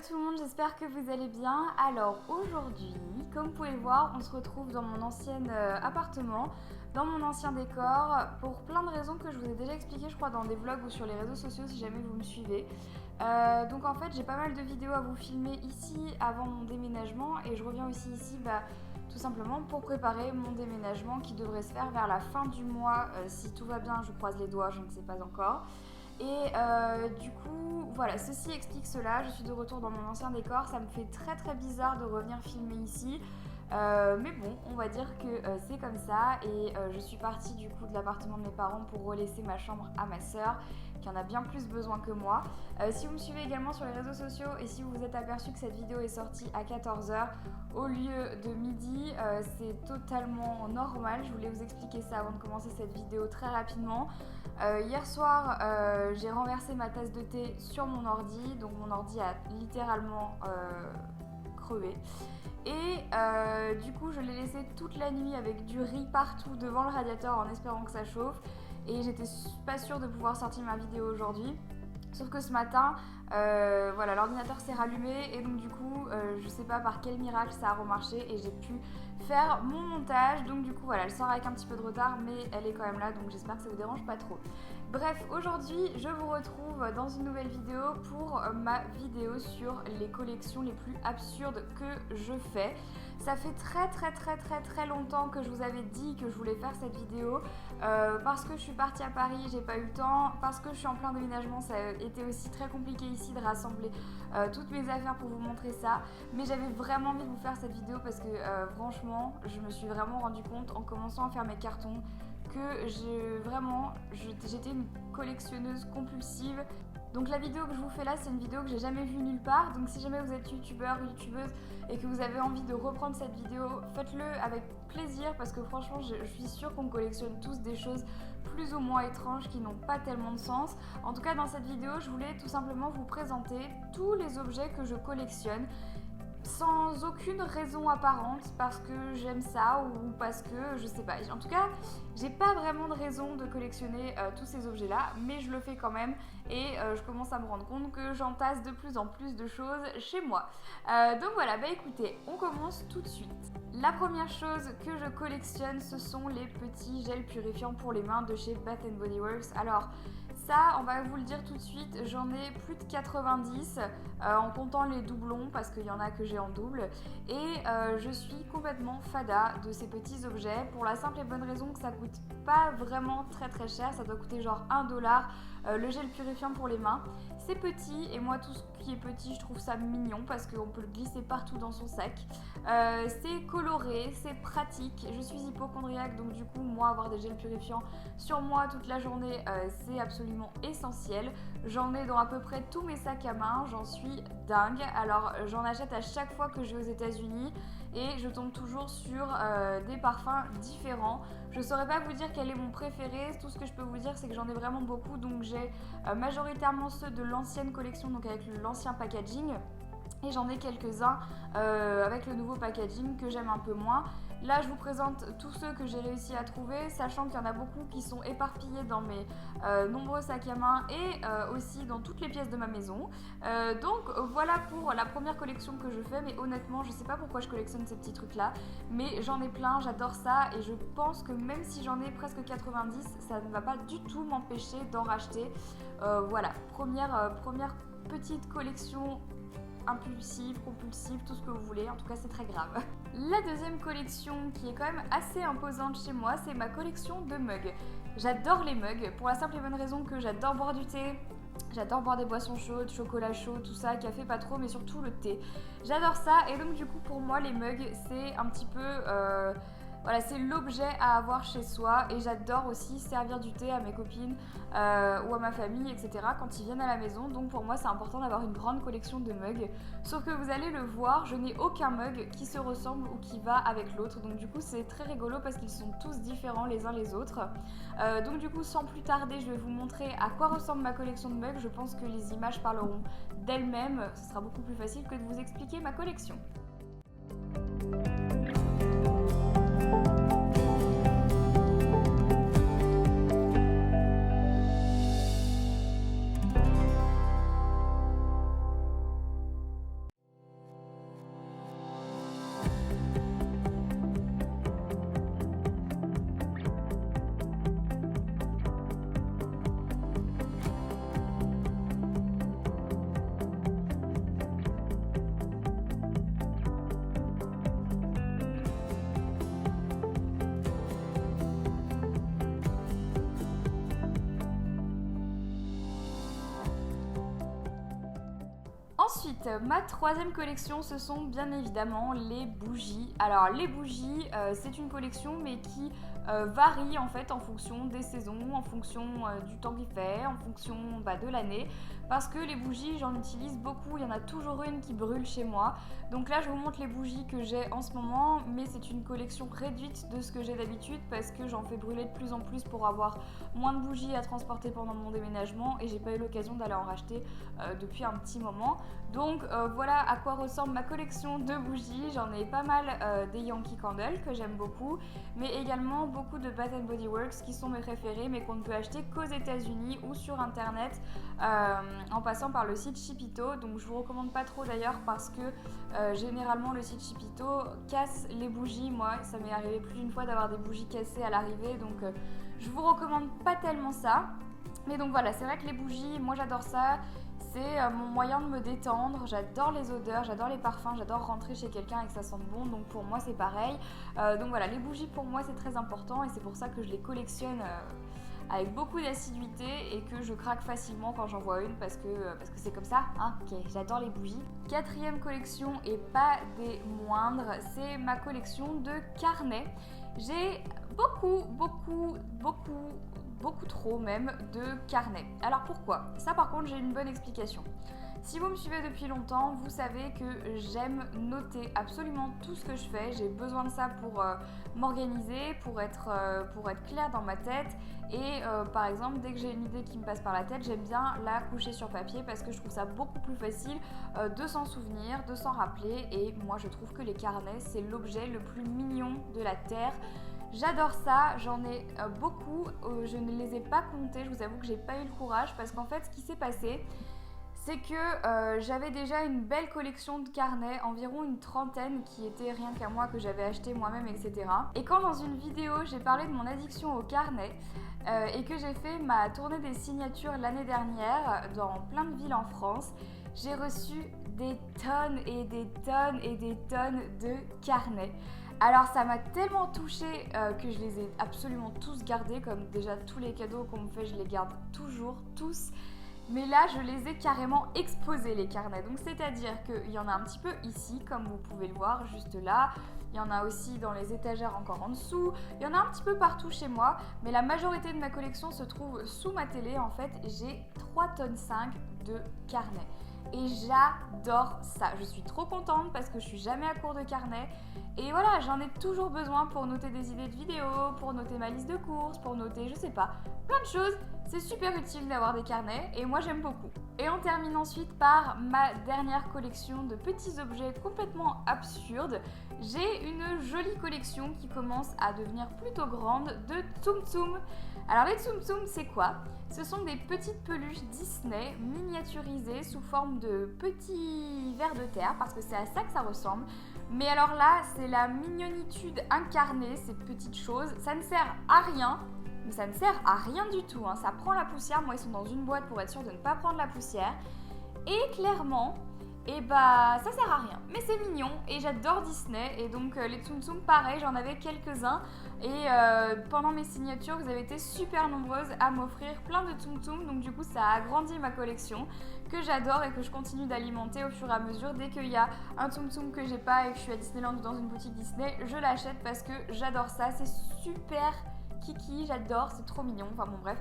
tout le monde, j'espère que vous allez bien. Alors aujourd'hui, comme vous pouvez le voir, on se retrouve dans mon ancien appartement, dans mon ancien décor, pour plein de raisons que je vous ai déjà expliquées, je crois, dans des vlogs ou sur les réseaux sociaux si jamais vous me suivez. Donc en fait, j'ai pas mal de vidéos à vous filmer ici avant mon déménagement et je reviens aussi ici tout simplement pour préparer mon déménagement qui devrait se faire vers la fin du mois. Si tout va bien, je croise les doigts, je ne sais pas encore. Et du coup, voilà, ceci explique cela. Je suis de retour dans mon ancien décor. Ça me fait très très bizarre de revenir filmer ici. Mais bon, on va dire que c'est comme ça. Et je suis partie du coup de l'appartement de mes parents pour relaisser ma chambre à ma soeur, qui en a bien plus besoin que moi. Si vous me suivez également sur les réseaux sociaux et si vous vous êtes aperçu que cette vidéo est sortie à 14h au lieu de midi, c'est totalement normal. Je voulais vous expliquer ça avant de commencer cette vidéo très rapidement. Hier soir, j'ai renversé ma tasse de thé sur mon ordi, donc mon ordi a littéralement crevé. Et du coup, je l'ai laissé toute la nuit avec du riz partout devant le radiateur en espérant que ça chauffe. Et j'étais pas sûre de pouvoir sortir ma vidéo aujourd'hui. Sauf que ce matin, voilà, l'ordinateur s'est rallumé et donc du coup, je sais pas par quel miracle ça a remarché et j'ai pu faire mon montage. Donc du coup, voilà, elle sort avec un petit peu de retard, mais elle est quand même là, donc j'espère que ça vous dérange pas trop. Bref, aujourd'hui, je vous retrouve dans une nouvelle vidéo pour ma vidéo sur les collections les plus absurdes que je fais. Ça fait très longtemps que je vous avais dit que je voulais faire cette vidéo parce que je suis partie à Paris, j'ai pas eu le temps, parce que je suis en plein déménagement, ça a été aussi très compliqué ici de rassembler toutes mes affaires pour vous montrer ça. Mais j'avais vraiment envie de vous faire cette vidéo parce que franchement, je me suis vraiment rendu compte en commençant à faire mes cartons que j'étais une collectionneuse compulsive. Donc la vidéo que je vous fais là, c'est une vidéo que j'ai jamais vue nulle part. Donc si jamais vous êtes youtubeur ou youtubeuse et que vous avez envie de reprendre cette vidéo, faites-le avec plaisir parce que franchement, je suis sûre qu'on collectionne tous des choses plus ou moins étranges qui n'ont pas tellement de sens. En tout cas, dans cette vidéo, je voulais tout simplement vous présenter tous les objets que je collectionne sans aucune raison apparente, parce que j'aime ça ou parce que je sais pas. En tout cas, j'ai pas vraiment de raison de collectionner tous ces objets là, mais je le fais quand même et je commence à me rendre compte que j'entasse de plus en plus de choses chez moi. Donc voilà, écoutez, on commence tout de suite. La première chose que je collectionne, ce sont les petits gels purifiants pour les mains de chez Bath & Body Works. Alors ça, on va vous le dire tout de suite, j'en ai plus de 90 en comptant les doublons parce qu'il y en a que j'ai en double. Et je suis complètement fada de ces petits objets pour la simple et bonne raison que ça coûte pas vraiment très cher. Ça doit coûter genre 1$ le gel purifiant pour les mains. C'est petit et moi tout ce qui est petit je trouve ça mignon parce qu'on peut le glisser partout dans son sac. C'est coloré, c'est pratique. Je suis hypocondriaque donc du coup moi avoir des gels purifiants sur moi toute la journée c'est absolument essentiel. J'en ai dans à peu près tous mes sacs à main, j'en suis dingue. Alors j'en achète à chaque fois que je vais aux États-Unis et je tombe toujours sur des parfums différents. Je saurais pas vous dire quel est mon préféré, tout ce que je peux vous dire c'est que j'en ai vraiment beaucoup, donc j'ai majoritairement ceux de l'ancienne collection, donc avec l'ancien packaging. Et j'en ai quelques-uns avec le nouveau packaging que j'aime un peu moins. Là, je vous présente tous ceux que j'ai réussi à trouver, sachant qu'il y en a beaucoup qui sont éparpillés dans mes nombreux sacs à main et aussi dans toutes les pièces de ma maison. Donc voilà pour la première collection que je fais, mais honnêtement, je sais pas pourquoi je collectionne ces petits trucs-là, mais j'en ai plein, j'adore ça et je pense que même si j'en ai presque 90, ça ne va pas du tout m'empêcher d'en racheter. Voilà, première petite collection impulsive, compulsive, tout ce que vous voulez, en tout cas c'est très grave. La deuxième collection qui est quand même assez imposante chez moi, c'est ma collection de mugs. J'adore les mugs pour la simple et bonne raison que j'adore boire du thé, j'adore boire des boissons chaudes, chocolat chaud, tout ça, café pas trop, mais surtout le thé. J'adore ça et donc du coup pour moi les mugs c'est un petit peu... Voilà, c'est l'objet à avoir chez soi et j'adore aussi servir du thé à mes copines ou à ma famille, etc. quand ils viennent à la maison. Donc pour moi, c'est important d'avoir une grande collection de mugs. Sauf que vous allez le voir, je n'ai aucun mug qui se ressemble ou qui va avec l'autre. Donc du coup, c'est très rigolo parce qu'ils sont tous différents les uns les autres. Donc du coup, sans plus tarder, je vais vous montrer à quoi ressemble ma collection de mugs. Je pense que les images parleront d'elles-mêmes. Ce sera beaucoup plus facile que de vous expliquer ma collection. Ensuite, ma troisième collection, ce sont bien évidemment les bougies. Alors les bougies, c'est une collection mais qui varie en fait en fonction des saisons, en fonction du temps qu'il fait, en fonction de l'année. Parce que les bougies, j'en utilise beaucoup, il y en a toujours une qui brûle chez moi. Donc là, je vous montre les bougies que j'ai en ce moment, mais c'est une collection réduite de ce que j'ai d'habitude parce que j'en fais brûler de plus en plus pour avoir moins de bougies à transporter pendant mon déménagement et j'ai pas eu l'occasion d'aller en racheter depuis un petit moment. Donc voilà à quoi ressemble ma collection de bougies. J'en ai pas mal des Yankee Candle que j'aime beaucoup, mais également beaucoup de Bath Body Works qui sont mes préférés mais qu'on ne peut acheter qu'aux États-Unis ou sur internet en passant par le site Shipito. Donc je vous recommande pas trop d'ailleurs parce que généralement le site Shipito casse les bougies. Moi ça m'est arrivé plus d'une fois d'avoir des bougies cassées à l'arrivée, donc je vous recommande pas tellement ça. Mais donc voilà, c'est vrai que les bougies, moi j'adore ça. C'est mon moyen de me détendre, j'adore les odeurs, j'adore les parfums, j'adore rentrer chez quelqu'un et que ça sente bon, donc pour moi c'est pareil. Donc voilà, les bougies pour moi c'est très important et c'est pour ça que je les collectionne avec beaucoup d'assiduité et que je craque facilement quand j'en vois une parce que c'est comme ça, hein. Ok, j'adore les bougies. Quatrième collection et pas des moindres, c'est ma collection de carnets. J'ai beaucoup trop même de carnets. Alors pourquoi? Ça par contre j'ai une bonne explication. Si vous me suivez depuis longtemps, vous savez que j'aime noter absolument tout ce que je fais. J'ai besoin de ça pour m'organiser, pour être claire dans ma tête. Et par exemple, dès que j'ai une idée qui me passe par la tête, j'aime bien la coucher sur papier parce que je trouve ça beaucoup plus facile de s'en souvenir, de s'en rappeler. Et moi, je trouve que les carnets, c'est l'objet le plus mignon de la Terre. J'adore ça, j'en ai beaucoup, je ne les ai pas comptés, je vous avoue que j'ai pas eu le courage parce qu'en fait, ce qui s'est passé, c'est que j'avais déjà une belle collection de carnets, environ une trentaine qui étaient rien qu'à moi, que j'avais acheté moi-même, etc. Et quand dans une vidéo j'ai parlé de mon addiction aux carnets et que j'ai fait ma tournée des signatures l'année dernière dans plein de villes en France, j'ai reçu des tonnes et des tonnes et des tonnes de carnets. Alors ça m'a tellement touchée que je les ai absolument tous gardés, comme déjà tous les cadeaux qu'on me fait, je les garde toujours, tous. Mais là, je les ai carrément exposés, les carnets. Donc, c'est-à-dire qu'il y en a un petit peu ici, comme vous pouvez le voir, juste là. Il y en a aussi dans les étagères encore en dessous. Il y en a un petit peu partout chez moi. Mais la majorité de ma collection se trouve sous ma télé. En fait, j'ai 3,5 tonnes de carnets. Et j'adore ça. Je suis trop contente parce que je suis jamais à court de carnets. Et voilà, j'en ai toujours besoin pour noter des idées de vidéos, pour noter ma liste de courses, pour noter, je sais pas, plein de choses. C'est super utile d'avoir des carnets et moi j'aime beaucoup. Et on termine ensuite par ma dernière collection de petits objets complètement absurdes. J'ai une jolie collection qui commence à devenir plutôt grande de Tsum Tsum. Alors les Tsum Tsum, c'est quoi? Ce sont des petites peluches Disney miniaturisées sous forme de petits vers de terre, parce que c'est à ça que ça ressemble. Mais alors là, c'est la mignonitude incarnée, ces petites choses. Ça ne sert à rien, mais ça ne sert à rien du tout, hein. Ça prend la poussière. Moi, ils sont dans une boîte pour être sûr de ne pas prendre la poussière. Et clairement, ça sert à rien. Mais c'est mignon et j'adore Disney. Et donc les Tsum Tsum, pareil, j'en avais quelques-uns. Et pendant mes signatures, vous avez été super nombreuses à m'offrir plein de Tsum Tsum. Donc du coup, ça a agrandi ma collection, que j'adore et que je continue d'alimenter au fur et à mesure. Dès qu'il y a un Tsum Tsum que j'ai pas et que je suis à Disneyland ou dans une boutique Disney, je l'achète parce que j'adore ça. C'est super kiki, j'adore, c'est trop mignon. Enfin bon, bref.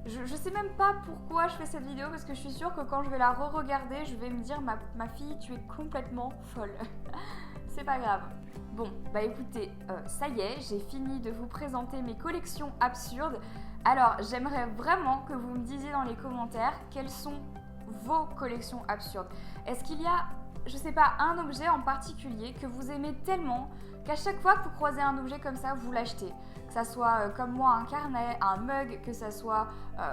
Je sais même pas pourquoi je fais cette vidéo parce que je suis sûre que quand je vais la re-regarder, je vais me dire ma fille, tu es complètement folle. C'est pas grave. Bon, écoutez, ça y est, j'ai fini de vous présenter mes collections absurdes. Alors, j'aimerais vraiment que vous me disiez dans les commentaires quelles sont vos collections absurdes. Est-ce qu'il y a, je sais pas, un objet en particulier que vous aimez tellement qu'à chaque fois que vous croisez un objet comme ça, vous l'achetez? Que ça soit comme moi un carnet, un mug, que ça soit,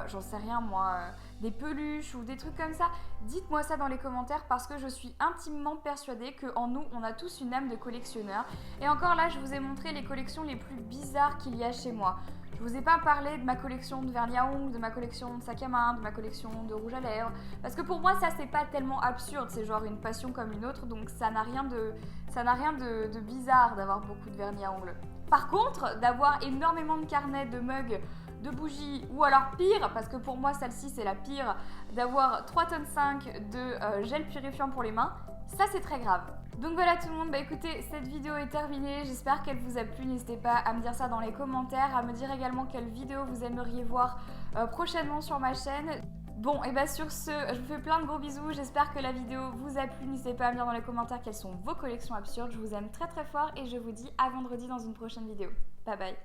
j'en sais rien moi, des peluches ou des trucs comme ça. Dites-moi ça dans les commentaires parce que je suis intimement persuadée qu'en nous, on a tous une âme de collectionneur. Et encore là, je vous ai montré les collections les plus bizarres qu'il y a chez moi. Je vous ai pas parlé de ma collection de vernis à ongles, de ma collection de sac à main, de ma collection de rouge à lèvres. Parce que pour moi, ça, c'est pas tellement absurde. C'est genre une passion comme une autre. Donc ça n'a rien de bizarre d'avoir beaucoup de vernis à ongles. Par contre, d'avoir énormément de carnets, de mugs, de bougies, ou alors pire, parce que pour moi celle-ci c'est la pire, d'avoir 3,5 tonnes de gel purifiant pour les mains, ça c'est très grave. Donc voilà tout le monde, bah écoutez, cette vidéo est terminée, j'espère qu'elle vous a plu, n'hésitez pas à me dire ça dans les commentaires, à me dire également quelle vidéo vous aimeriez voir prochainement sur ma chaîne. Bon, et bah sur ce, je vous fais plein de gros bisous, j'espère que la vidéo vous a plu, n'hésitez pas à me dire dans les commentaires quelles sont vos collections absurdes, je vous aime très très fort et je vous dis à vendredi dans une prochaine vidéo. Bye bye.